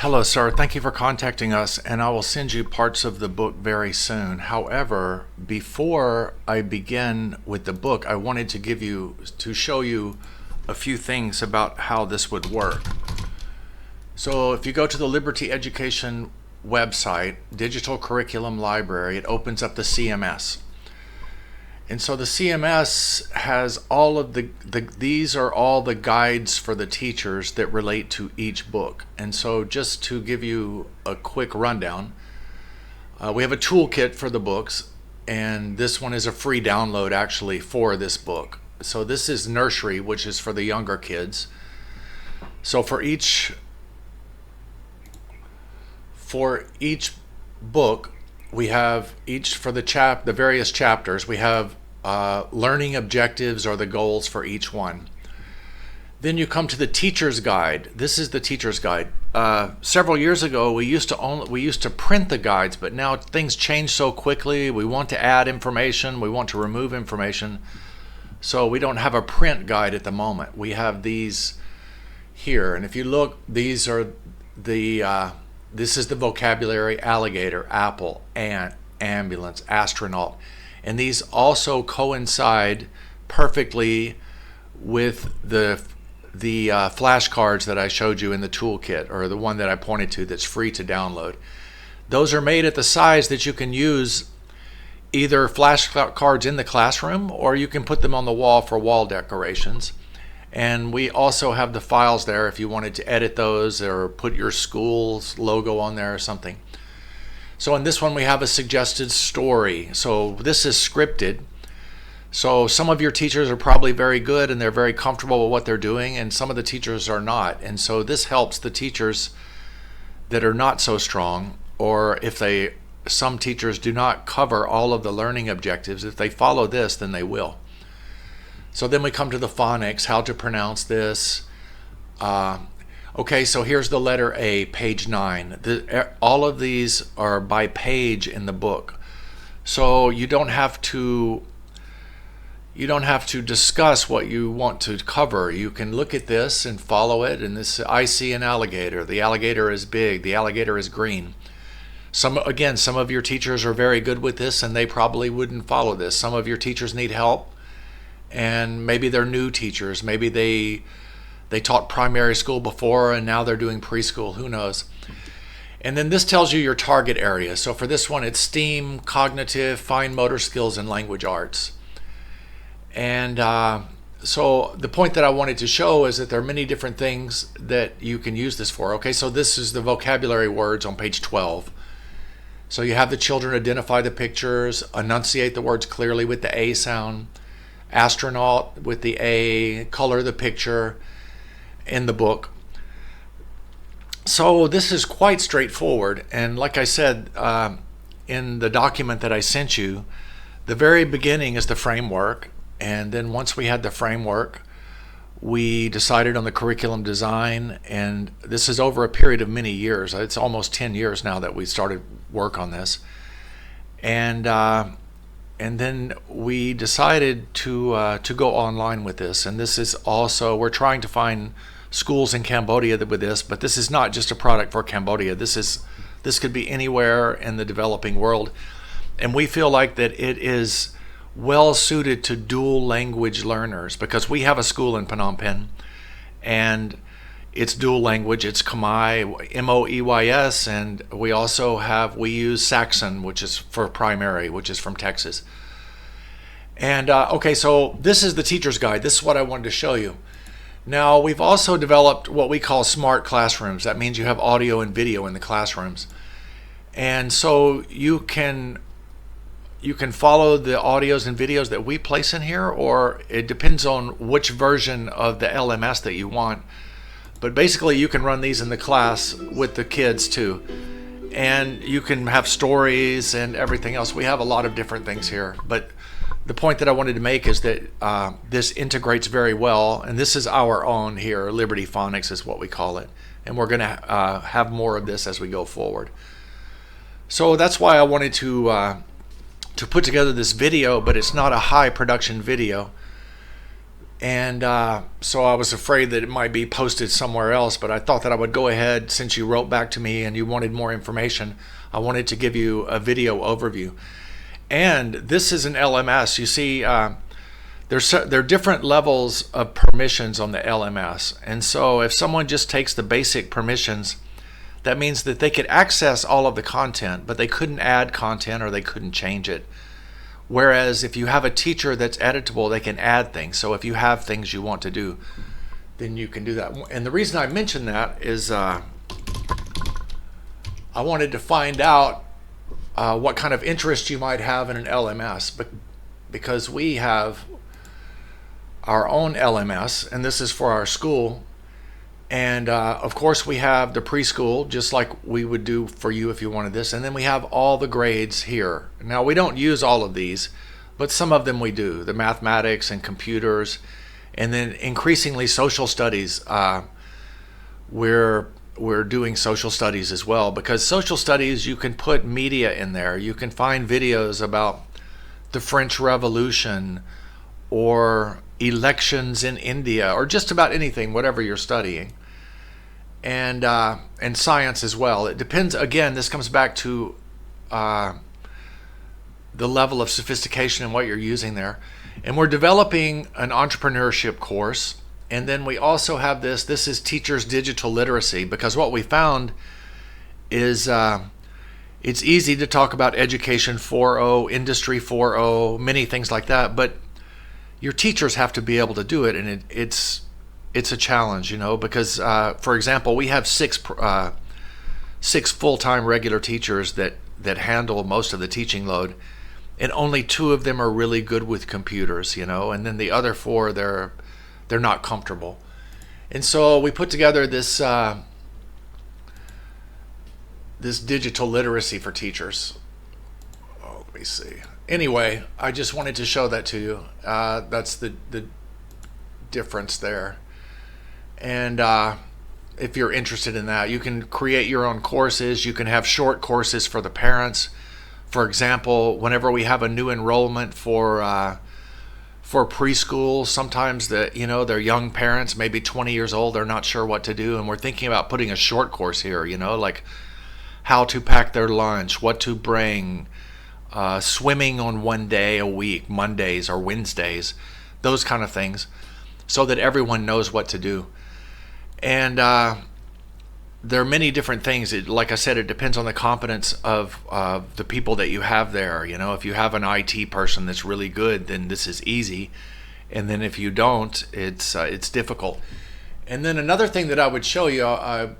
Hello, sir. Thank you for contacting us, and I will send you parts of the book very soon. However, before I begin with the book, I wanted to show you a few things about how this would work. So if you go to the Liberty Education website, Digital Curriculum Library, it opens up the CMS. And so the CMS has all of these are all the guides for the teachers that relate to each book. And so just to give you a quick rundown, we have a toolkit for the books, and this one is a free download actually for this book. So this is nursery, which is for the younger kids. So for each book, we have for the various chapters, we have learning objectives or the goals for each one. Then you come to the teacher's guide. This is the teacher's guide. Several years ago, we used to print the guides, but now things change so quickly. We want to add information, we want to remove information, so we don't have a print guide at the moment. We have these here, and if you look, these are this is the vocabulary: alligator, apple, ant, ambulance, astronaut. And these also coincide perfectly with the flashcards that I showed you in the toolkit, or the one that I pointed to that's free to download. Those are made at the size that you can use either flashcards in the classroom, or you can put them on the wall for wall decorations. And we also have the files there if you wanted to edit those or put your school's logo on there or something. So in this one, we have a suggested story. So this is scripted. So some of your teachers are probably very good and they're very comfortable with what they're doing, and some of the teachers are not. And so this helps the teachers that are not so strong, or if some teachers do not cover all of the learning objectives. If they follow this, then they will. So then we come to the phonics, how to pronounce this. Okay, so here's the letter A, page 9. All of these are by page in the book. So you don't have to discuss what you want to cover. You can look at this and follow it. And this, I see an alligator. The alligator is big. The alligator is green. Some of your teachers are very good with this, and they probably wouldn't follow this. Some of your teachers need help, and maybe they're new teachers. Maybe they taught primary school before and now they're doing preschool, who knows. And then this tells you your target area. So for this one, it's STEAM, cognitive, fine motor skills, and language arts. And so the point that I wanted to show is that there are many different things that you can use this for. Okay, so this is the vocabulary words on page 12. So you have the children identify the pictures, enunciate the words clearly with the A sound, astronaut with the A, color the picture in the book. So this is quite straightforward, and like I said in the document that I sent you, the very beginning is the framework, and then once we had the framework, we decided on the curriculum design, and this is over a period of many years. It's almost 10 years now that we started work on this, and then we decided to go online with this. And this is also, we're trying to find schools in Cambodia with this, but this is not just a product for Cambodia. This could be anywhere in the developing world. And we feel like that it is well suited to dual language learners, because we have a school in Phnom Penh and it's dual language. It's Khmer, M-O-E-Y-S, and we use Saxon, which is for primary, which is from Texas. And okay, so this is the teacher's guide. This is what I wanted to show you. Now, we've also developed what we call smart classrooms. That means you have audio and video in the classrooms. And so you can follow the audios and videos that we place in here, or it depends on which version of the LMS that you want. But basically, you can run these in the class with the kids too. And you can have stories and everything else. We have a lot of different things here. But the point that I wanted to make is that this integrates very well. And this is our own here. Liberty Phonics is what we call it. And we're going to have more of this as we go forward. So that's why I wanted to put together this video, but it's not a high production video. And so I was afraid that it might be posted somewhere else, but I thought that I would go ahead, since you wrote back to me and you wanted more information. I wanted to give you a video overview. And this is an LMS. You see, there are different levels of permissions on the LMS. And so if someone just takes the basic permissions, that means that they could access all of the content, but they couldn't add content or they couldn't change it. Whereas if you have a teacher that's editable, they can add things. So if you have things you want to do, then you can do that. And the reason I mention that is I wanted to find out what kind of interest you might have in an LMS, because we have our own LMS, and this is for our school. And of course we have the preschool, just like we would do for you if you wanted this. And then we have all the grades here. Now we don't use all of these, but some of them we do. The mathematics and computers, and then increasingly social studies. We're doing social studies as well, because social studies, you can put media in there. You can find videos about the French Revolution or elections in India, or just about anything, whatever you're studying. And science as well. It depends. Again, this comes back to the level of sophistication and what you're using there. And we're developing an entrepreneurship course. And then we also have this is teachers' digital literacy, because what we found is it's easy to talk about education 4.0, industry 4.0, many things like that, but your teachers have to be able to do it, and it's a challenge, because for example, we have six full-time regular teachers that handle most of the teaching load, and only 2 of them are really good with computers, and then the other 4, they're not comfortable. And so we put together this digital literacy for teachers. Oh, let me see. Anyway, I just wanted to show that to you. That's the difference there. And if you're interested in that, you can create your own courses. You can have short courses for the parents. For example, whenever we have a new enrollment for preschool, sometimes they're young parents, maybe 20 years old, they're not sure what to do, and we're thinking about putting a short course here, like how to pack their lunch, what to bring, swimming on one day a week, Mondays or Wednesdays, those kind of things, so that everyone knows what to do. And there are many different things. Like I said, it depends on the competence of the people that you have there. If you have an IT person that's really good, then this is easy. And then if you don't, it's difficult. And then another thing that I would show you, I'm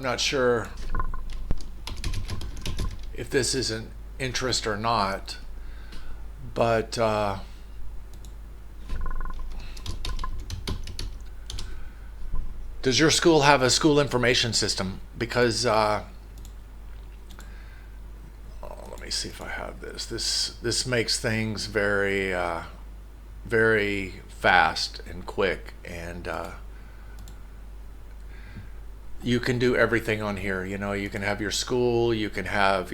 not sure if this is an interest or not, but does your school have a school information system? Because let me see if I have this. This makes things very very fast and quick, and you can do everything on here. You can have your school, you can have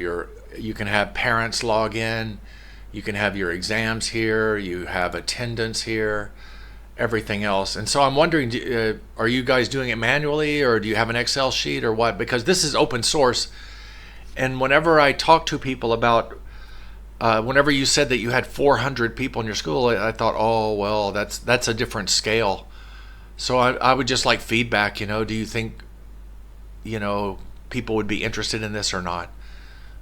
parents log in, you can have your exams here, you have attendance here, everything else. And so I'm wondering, are you guys doing it manually, or do you have an Excel sheet, or what? Because this is open source, and whenever I talk to people about whenever you said that you had 400 people in your school, I thought, oh well, that's a different scale. So I would just like feedback. Do you think people would be interested in this or not?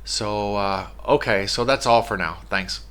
So okay, so that's all for now. Thanks.